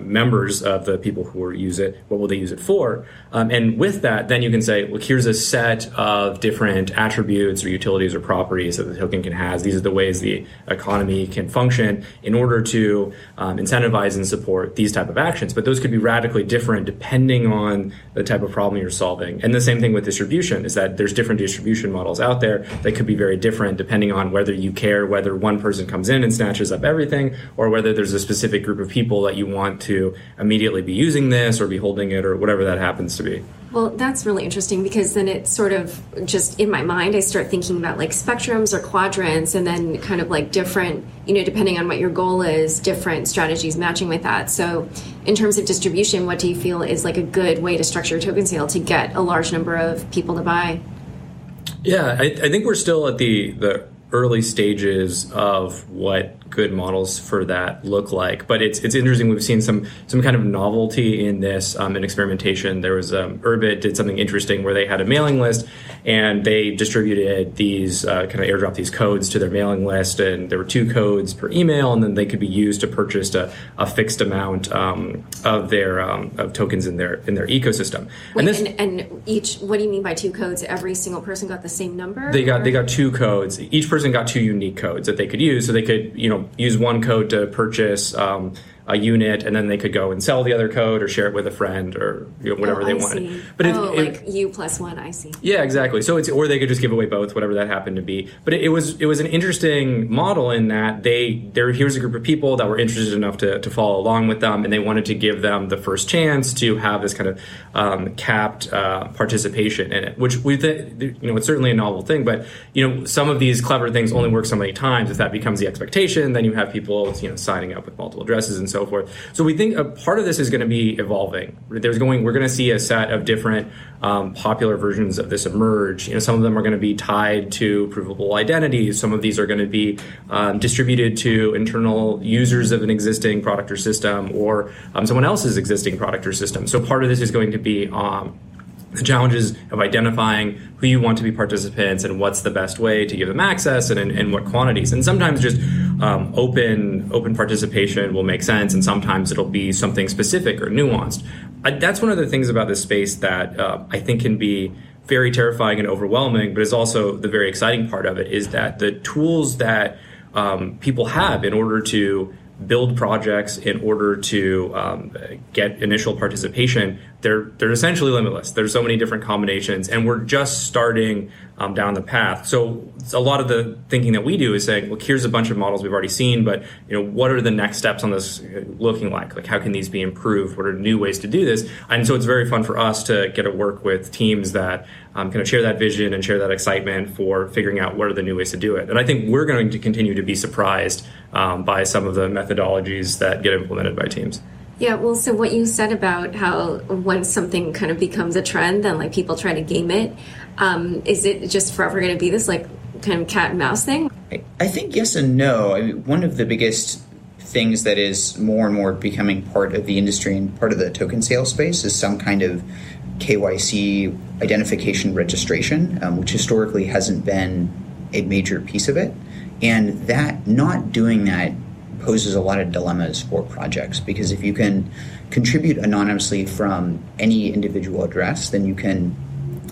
members of the people who will use it, what will they use it for, and with that, then you can say, look, here's a set of different attributes or utilities or properties that the token can have. These are the ways the economy can function in order to incentivize and support these type of actions. But those could be radically different depending on the type of problem you're solving. And the same thing with distribution is that there's different distribution models out there that could be very different depending on whether you care whether one person comes in and snatches up everything, or whether there's a specific group of people that you want to immediately be using this or be holding it or whatever that happens to be. Well, that's really interesting because then it's sort of just in my mind, I start thinking about like spectrums or quadrants, and then kind of like different, depending on what your goal is, different strategies matching with that. So in terms of distribution, what do you feel is like a good way to structure a token sale to get a large number of people to buy? Yeah, I think we're still at the early stages of what good models for that look like. But it's interesting. We've seen some kind of novelty in this in experimentation. There was AIRDATE did something interesting where they had a mailing list and they distributed these kind of airdrop these codes to their mailing list, and there were 2 codes per email, and then they could be used to purchase a fixed amount of their of tokens in their ecosystem. Wait, and each, what do you mean by 2 codes? Every single person got the same number? They got 2 codes. Each person got 2 unique codes that they could use. So they could use one code to purchase a unit, and then they could go and sell the other code or share it with a friend or whatever they wanted. See. But like U plus 1, I see. Yeah, exactly. So or they could just give away both, whatever that happened to be. But it was an interesting model in that here's a group of people that were interested enough to follow along with them, and they wanted to give them the first chance to have this kind of capped participation in it, which we it's certainly a novel thing. But some of these clever things only work so many times. If that becomes the expectation, then you have people signing up with multiple addresses and so forth. So we think a part of this is going to be evolving. We're going to see a set of different popular versions of this emerge. Some of them are going to be tied to provable identities. Some of these are going to be distributed to internal users of an existing product or system, or someone else's existing product or system. So part of this is going to be the challenges of identifying who you want to be participants and what's the best way to give them access and what quantities. And sometimes just open participation will make sense, and sometimes it'll be something specific or nuanced. That's one of the things about this space that I think can be very terrifying and overwhelming, but is also the very exciting part of it, is that the tools that people have in order to build projects, in order to get initial participation, they're essentially limitless. There's so many different combinations, and we're just starting down the path. So a lot of the thinking that we do is saying, look, here's a bunch of models we've already seen, but what are the next steps on this looking like? Like, how can these be improved? What are new ways to do this? And so it's very fun for us to get to work with teams that kind of share that vision and share that excitement for figuring out what are the new ways to do it. And I think we're going to continue to be surprised by some of the methodologies that get implemented by teams. Yeah, well, so what you said about how once something kind of becomes a trend, then like people try to game it, is it just forever going to be this like kind of cat and mouse thing? I think yes and no. I mean, one of the biggest things that is more and more becoming part of the industry and part of the token sale space is some kind of KYC identification registration, which historically hasn't been a major piece of it. And that not doing that poses a lot of dilemmas for projects, because if you can contribute anonymously from any individual address, then you can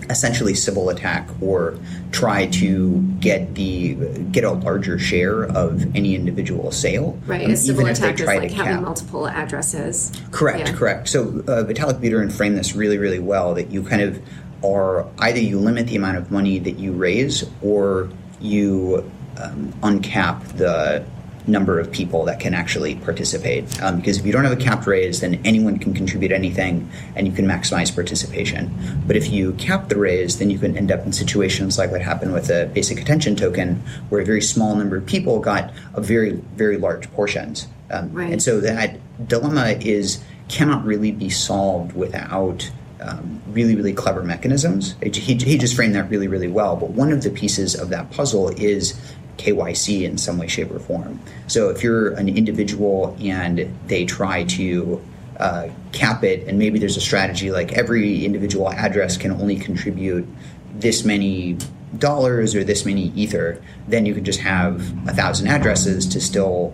essentially civil attack or try to get a larger share of any individual sale. Right, a civil attack is like having multiple addresses. Correct. So Vitalik Buterin framed this really, really well, that you kind of are either you limit the amount of money that you raise, or you uncap the number of people that can actually participate. Because if you don't have a capped raise, then anyone can contribute anything and you can maximize participation. But if you cap the raise, then you can end up in situations like what happened with the basic attention token, where a very small number of people got a very, very large portions. Right. And so that dilemma cannot really be solved without really, really clever mechanisms. He just framed that really, really well. But one of the pieces of that puzzle is KYC in some way, shape, or form. So if you're an individual and they try to cap it, and maybe there's a strategy like every individual address can only contribute this many dollars or this many ether, then you can just have 1,000 addresses to still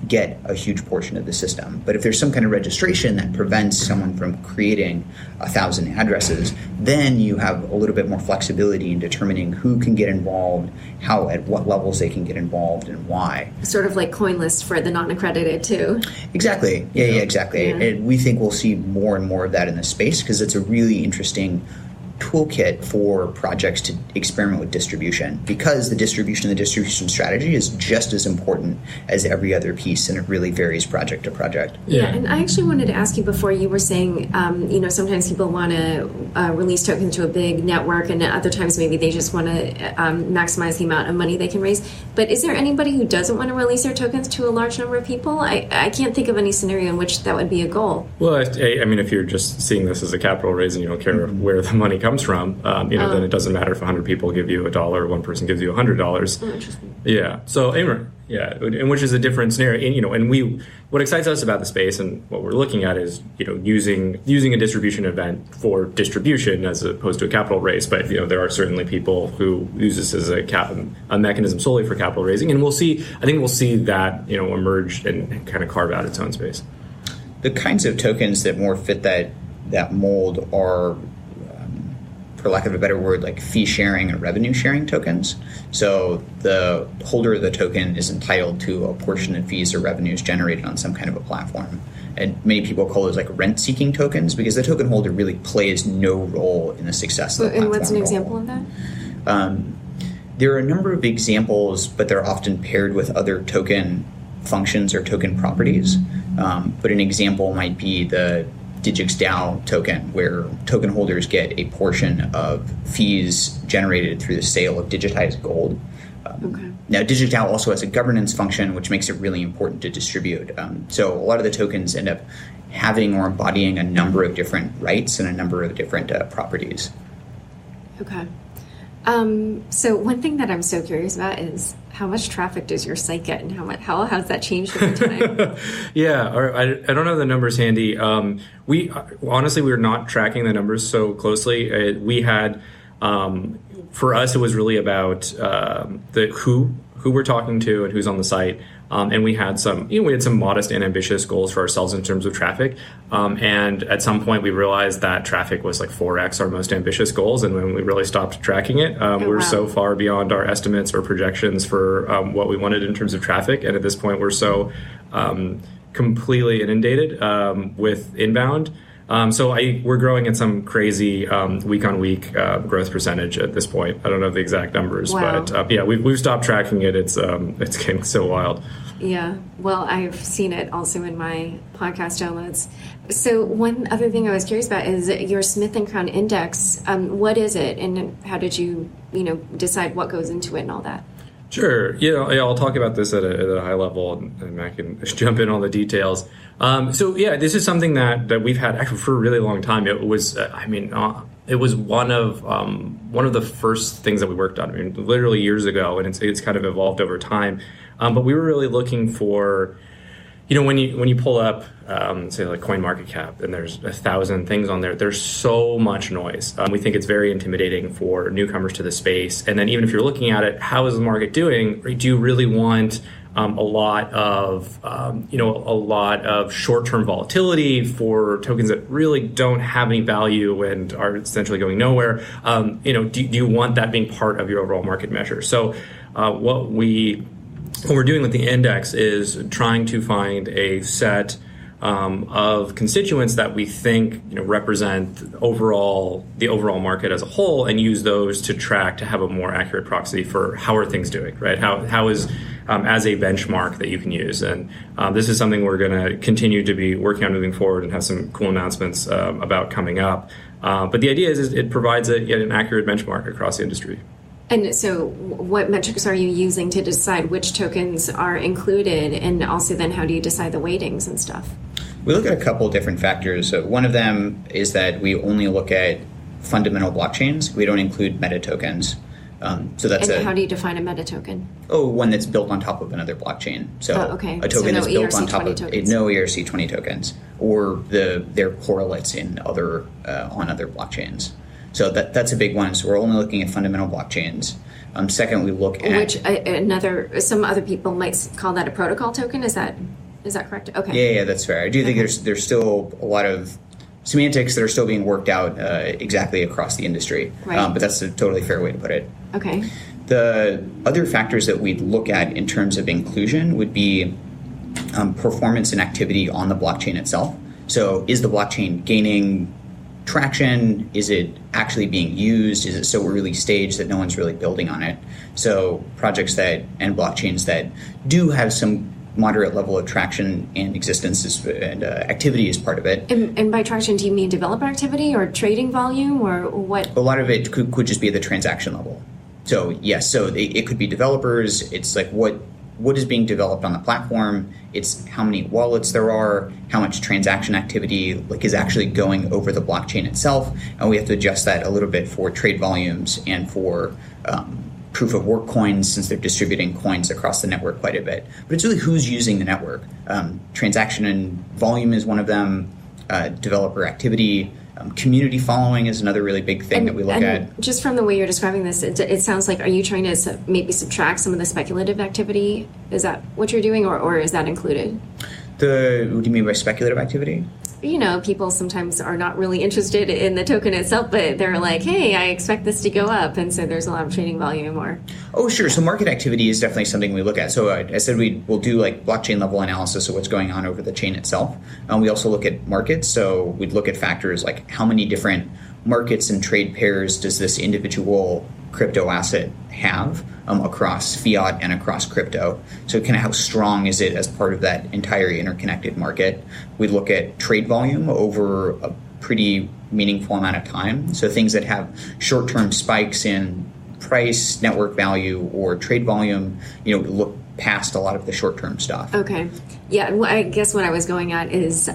get a huge portion of the system. But if there's some kind of registration that prevents someone from creating 1,000 addresses, then you have a little bit more flexibility in determining who can get involved, how, at what levels they can get involved, and why. Sort of like CoinList for the non-accredited too. Exactly. Yeah, exactly. Yeah. And we think we'll see more and more of that in the space, because it's a really interesting toolkit for projects to experiment with distribution, because the distribution strategy is just as important as every other piece, and it really varies project to project. Yeah, and I actually wanted to ask you before, you were saying, sometimes people want to release tokens to a big network, and other times maybe they just want to maximize the amount of money they can raise. But is there anybody who doesn't want to release their tokens to a large number of people? I can't think of any scenario in which that would be a goal. Well, I mean, if you're just seeing this as a capital raise and you don't care where the money comes from, then it doesn't matter if 100 people give you $1 or one person gives you $100. Oh, interesting. Yeah. So, and which is a different scenario. And what excites us about the space and what we're looking at is, using a distribution event for distribution as opposed to a capital raise. But, there are certainly people who use this as a mechanism solely for capital raising. And I think we'll see that, emerge and kind of carve out its own space. The kinds of tokens that more fit that mold are, for lack of a better word, like fee sharing or revenue sharing tokens. So the holder of the token is entitled to a portion of fees or revenues generated on some kind of a platform. And many people call those like rent seeking tokens because the token holder really plays no role in the success of the platform. And what's an example of that? There are a number of examples, but they're often paired with other token functions or token properties. But an example might be the DigixDAO token, where token holders get a portion of fees generated through the sale of digitized gold. Now, DigixDAO also has a governance function, which makes it really important to distribute. So a lot of the tokens end up having or embodying a number of different rights and a number of different properties. Okay. So one thing that I'm so curious about is how much traffic does your site get, and how has that changed over time? Yeah, I don't have the numbers handy. We honestly, we're not tracking the numbers so closely. We had, for us, it was really about the who we're talking to and who's on the site. And we had some modest and ambitious goals for ourselves in terms of traffic. And at some point we realized that traffic was like 4x our most ambitious goals. And when we really stopped tracking it, we were so far beyond our estimates or projections for what we wanted in terms of traffic. And at this point we're so completely inundated with inbound. So we're growing at some crazy week-on-week growth percentage at this point. I don't know the exact numbers, but we've stopped tracking it. It's getting so wild. Yeah, well, I've seen it also in my podcast downloads. So one other thing I was curious about is your Smith & Crown Index. What is it, and how did you decide what goes into it and all that? Sure. I'll talk about this at a high level, and I can jump in on the details. This is something that we've had actually for a really long time. It was, it was one of the first things that we worked on. I mean, literally years ago, and it's kind of evolved over time. But we were really looking for, when you pull up, say like CoinMarketCap, and there's 1,000 things on there. There's so much noise. We think it's very intimidating for newcomers to the space. And then even if you're looking at it, how is the market doing? Do you really want a lot of short-term volatility for tokens that really don't have any value and are essentially going nowhere? Do you want that being part of your overall market measure? So what we're doing with the index is trying to find a set of constituents that we think represent the overall market as a whole, and use those to have a more accurate proxy for how are things doing, right? How is as a benchmark that you can use, and this is something we're going to continue to be working on moving forward and have some cool announcements about coming up. But the idea is it provides an accurate benchmark across the industry. And so what metrics are you using to decide which tokens are included, and also then how do you decide the weightings and stuff? We look at a couple different factors. So one of them is that we only look at fundamental blockchains. We don't include meta tokens. So that's how do you define a meta token? One that's built on top of another blockchain. So a token that's built on top of no ERC20 tokens, or their correlates in on other blockchains. So that's a big one. So we're only looking at fundamental blockchains. Second, we look at some other people might call that a protocol token. Is that correct? Okay. Yeah, that's fair. I do think there's still a lot of semantics that are still being worked out exactly across the industry. Right. But that's a totally fair way to put it. Okay. The other factors that we'd look at in terms of inclusion would be performance and activity on the blockchain itself. So is the blockchain gaining traction? Is it actually being used? Is it so early stage that no one's really building on it? So projects and blockchains that do have some moderate level of traction and existence and activity is part of it. And by traction, do you mean developer activity or trading volume, or what? A lot of it could just be at the transaction level. So yes, so it could be developers. It's like what what is being developed on the platform. It's how many wallets there are, how much transaction activity is actually going over the blockchain itself, and we have to adjust that a little bit for trade volumes and for proof of work coins, since they're distributing coins across the network quite a bit. But it's really who's using the network. Transaction and volume is one of them. Developer activity. Community following is another really big thing that we look at. Just from the way you're describing this, it sounds like, are you trying to maybe subtract some of the speculative activity? Is that what you're doing, or is that included? What do you mean by speculative activity? People sometimes are not really interested in the token itself, but they're like, hey, I expect this to go up. And so there's a lot of trading volume or... Oh, sure. So market activity is definitely something we look at. So I said we'll do blockchain level analysis of what's going on over the chain itself. We also look at markets. So we'd look at factors like how many different markets and trade pairs does this individual crypto asset have across fiat and across crypto. So kind of how strong is it as part of that entire interconnected market. We look at trade volume over a pretty meaningful amount of time. So things that have short-term spikes in price, network value, or trade volume, look past a lot of the short-term stuff. Okay. Yeah, I guess what I was going at is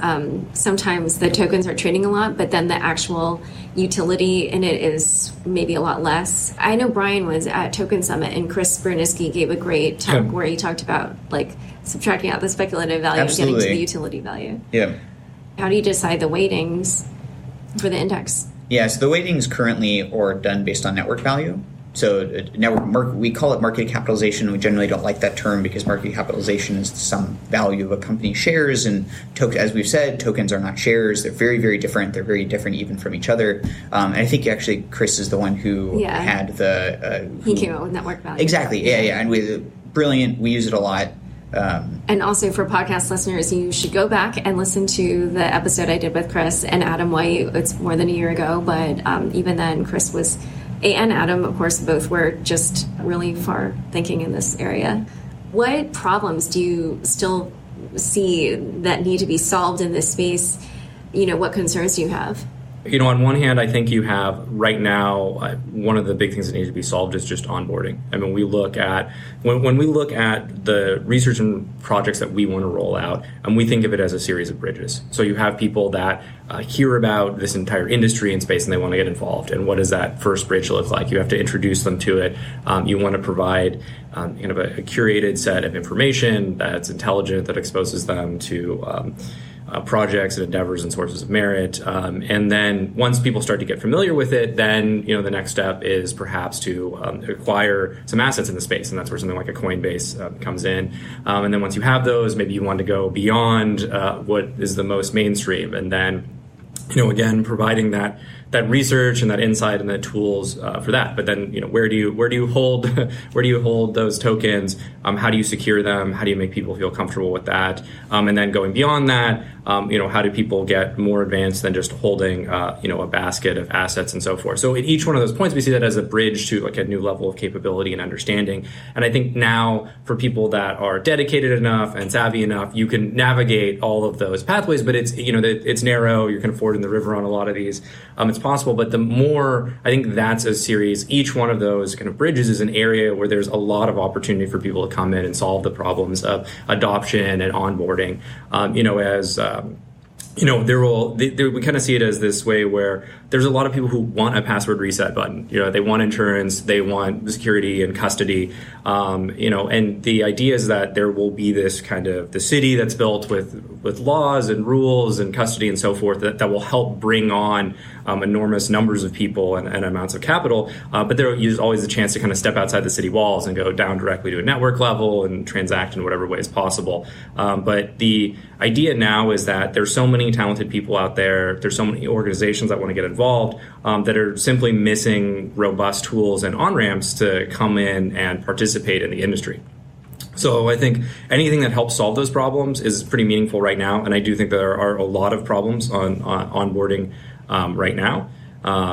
sometimes the tokens are trading a lot, but then the actual utility in it is maybe a lot less. I know Brian was at Token Summit, and Chris Berniski gave a great talk where he talked about subtracting out the speculative value and getting to the utility value. Yeah. How do you decide the weightings for the index? Yeah, so the weightings currently are done based on network value. So we call it market capitalization. We generally don't like that term because market capitalization is some value of a company's shares. And as we've said, tokens are not shares. They're very, very different. They're very different even from each other. And I think actually Chris is the one who had he came up with network value. Exactly. Yeah. And brilliant. We use it a lot. And also for podcast listeners, you should go back and listen to the episode I did with Chris and Adam White. It's more than a year ago, but even then Chris and Adam, of course, both were just really far thinking in this area. What problems do you still see that need to be solved in this space? What concerns do you have? On one hand, I think you have right now, one of the big things that needs to be solved is just onboarding. I mean, we look at, when we look at the research and projects that we want to roll out, and we think of it as a series of bridges. So you have people that hear about this entire industry and space and they want to get involved. And what does that first bridge look like? You have to introduce them to it. You want to provide kind of a curated set of information that's intelligent, that exposes them to projects and endeavors and sources of merit. And then once people start to get familiar with it, then the next step is perhaps to acquire some assets in the space. And that's where something like a Coinbase comes in. And then once you have those, maybe you want to go beyond what is the most mainstream. And then, again, providing that research and that insight and the tools for that. But then, where do you hold those tokens? How do you secure them? How do you make people feel comfortable with that? And then going beyond that, how do people get more advanced than just holding, a basket of assets and so forth? So at each one of those points, we see that as a bridge to a new level of capability and understanding. And I think now for people that are dedicated enough and savvy enough, you can navigate all of those pathways, but it's narrow. You're kind of fording the river on a lot of these. It's possible, but the more, I think that's a series, each one of those kind of bridges is an area where there's a lot of opportunity for people to come in and solve the problems of adoption and onboarding, we kind of see it as this way where there's a lot of people who want a password reset button. They want insurance, they want security and custody, and the idea is that there will be this kind of the city that's built with laws and rules and custody and so forth that will help bring on enormous numbers of people and amounts of capital. But there is always a chance to kind of step outside the city walls and go down directly to a network level and transact in whatever way is possible. But the idea now is that there's so many talented people out there. There's so many organizations that want to get involved that are simply missing robust tools and on-ramps to come in and participate in the industry. So I think anything that helps solve those problems is pretty meaningful right now. And I do think there are a lot of problems on onboarding right now.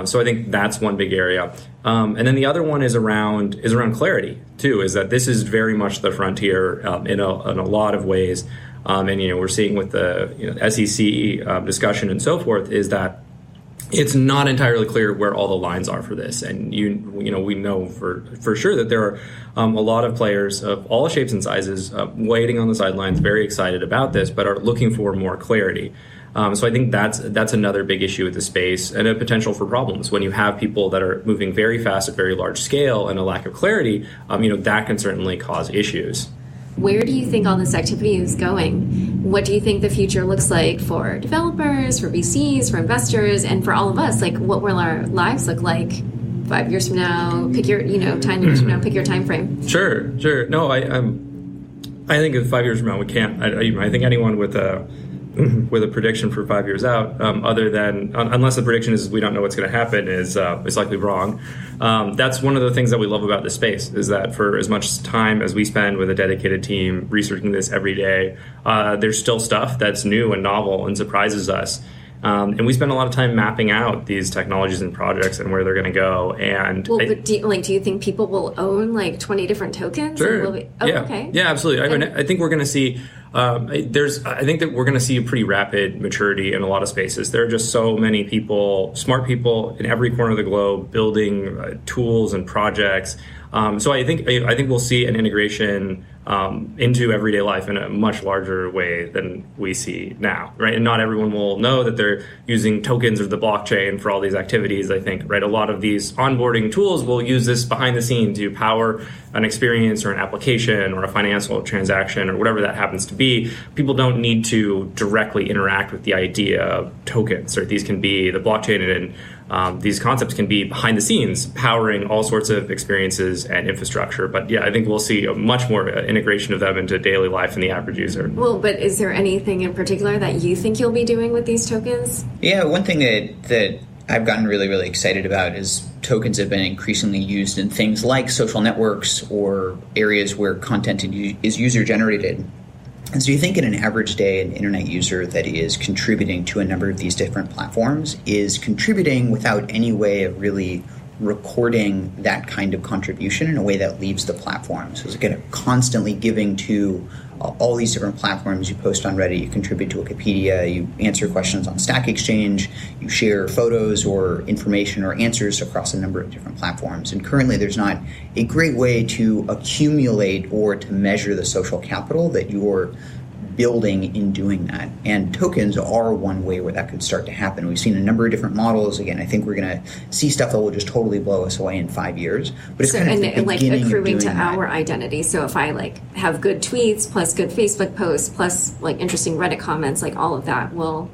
So I think that's one big area. And then the other one is around clarity too, is that this is very much the frontier in a lot of ways. And we're seeing with the SEC discussion and so forth is that it's not entirely clear where all the lines are for this. And we know for sure that there are a lot of players of all shapes and sizes waiting on the sidelines, very excited about this, but are looking for more clarity. So I think that's another big issue with the space and a potential for problems. When you have people that are moving very fast at very large scale and a lack of clarity, that can certainly cause issues. Where do you think all this activity is going? What do you think the future looks like for developers, for VCs, for investors, and for all of us? Like, what will our lives look like 5 years from now? Pick your, 10 years from now, pick your time frame. Sure. No, I think in 5 years from now, we can't. I think anyone with a prediction for 5 years out, other than unless the prediction is we don't know what's going to happen, is likely wrong. That's one of the things that we love about this space, is that for as much time as we spend with a dedicated team researching this every day, there's still stuff that's new and novel and surprises us. And we spend a lot of time mapping out these technologies and projects and where they're going to go. And do you think people will own like 20 different tokens? Sure. Okay. Yeah, absolutely. I think we're going to see. I think that we're going to see a pretty rapid maturity in a lot of spaces. There are just so many people, smart people in every corner of the globe, building tools and projects. So I think we'll see an integration into everyday life in a much larger way than we see now, right? And not everyone will know that they're using tokens or the blockchain for all these activities, I think, right? A lot of these onboarding tools will use this behind the scenes to power an experience or an application or a financial transaction or whatever that happens to be. People don't need to directly interact with the idea of tokens, or these can be the blockchain and these concepts can be behind the scenes, powering all sorts of experiences and infrastructure. But yeah, I think we'll see a much more integration of them into daily life and the average user. Well, but is there anything in particular that you think you'll be doing with these tokens? Yeah, one thing that I've gotten really, really excited about is tokens have been increasingly used in things like social networks or areas where content is user-generated. And so you think in an average day, an internet user that is contributing to a number of these different platforms is contributing without any way of really recording that kind of contribution in a way that leaves the platform. So it's again, constantly giving to all these different platforms. You post on Reddit, you contribute to Wikipedia, you answer questions on Stack Exchange, you share photos or information or answers across a number of different platforms. And currently there's not a great way to accumulate or to measure the social capital that you're building in doing that. And tokens are one way where that could start to happen. We've seen a number of different models. Again, I think we're going to see stuff that will just totally blow us away in 5 years. But it's kind of the beginning accruing of to doing our that. identity. So if I have good tweets plus good Facebook posts plus interesting Reddit comments, all of that will.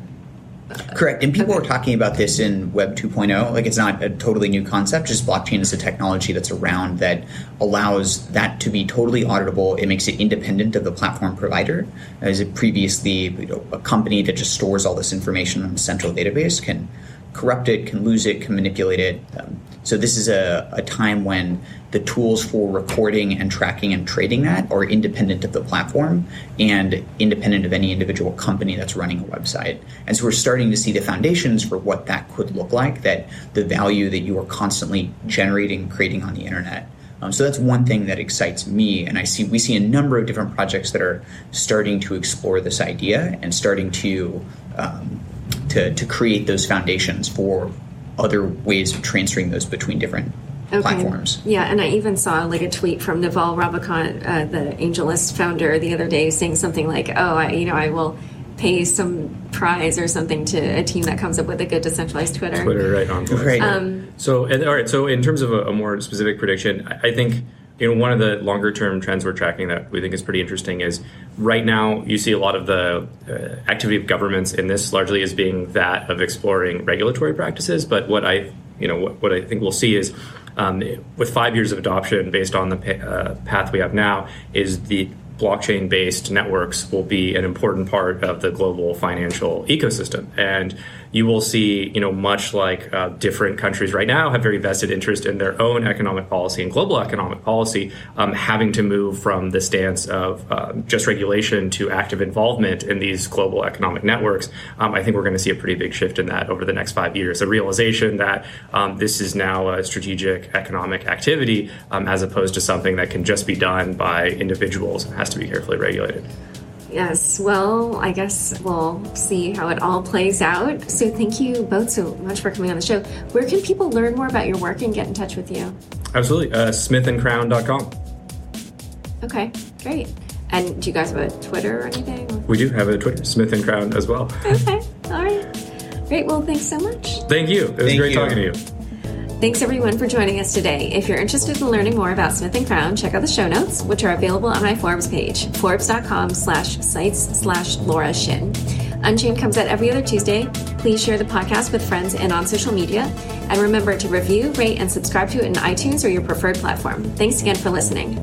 Correct. And people are talking about this in Web 2.0. It's not a totally new concept. Just blockchain is a technology that's around that allows that to be totally auditable. It makes it independent of the platform provider. As it previously, a company that just stores all this information on a central database can corrupt it, can lose it, can manipulate it. So this is a time when the tools for recording and tracking and trading that are independent of the platform and independent of any individual company that's running a website. And so we're starting to see the foundations for what that could look like, that the value that you are constantly generating, creating on the internet. So that's one thing that excites me, and we see a number of different projects that are starting to explore this idea and starting to create those foundations for other ways of transferring those between different platforms. Yeah, and I even saw a tweet from Naval Ravikant, the AngelList founder, the other day saying something like, I will pay some prize or something to a team that comes up with a good decentralized Twitter. Right on. Right. So in terms of a more specific prediction, I think one of the longer term trends we're tracking that we think is pretty interesting is right now you see a lot of the activity of governments in this largely as being that of exploring regulatory practices. But what I think we'll see is with 5 years of adoption based on the path we have now is the blockchain-based networks will be an important part of the global financial ecosystem. And you will see, much like different countries right now have very vested interest in their own economic policy and global economic policy, having to move from the stance of just regulation to active involvement in these global economic networks. I think we're going to see a pretty big shift in that over the next 5 years, a realization that this is now a strategic economic activity as opposed to something that can just be done by individuals and has to be carefully regulated. Yes, well, I guess we'll see how it all plays out. So thank you both so much for coming on the show. Where can people learn more about your work and get in touch with you? Absolutely. smithandcrown.com. Okay, great. And do you guys have a Twitter or anything? We do have a Twitter, Smith and Crown as well. Okay, all right. Great, well, thanks so much. Thank you. It was great talking to you. Thanks everyone for joining us today. If you're interested in learning more about Smith & Crown, check out the show notes, which are available on my Forbes page, forbes.com/sites/Laura Shin. Unchained comes out every other Tuesday. Please share the podcast with friends and on social media. And remember to review, rate, and subscribe to it in iTunes or your preferred platform. Thanks again for listening.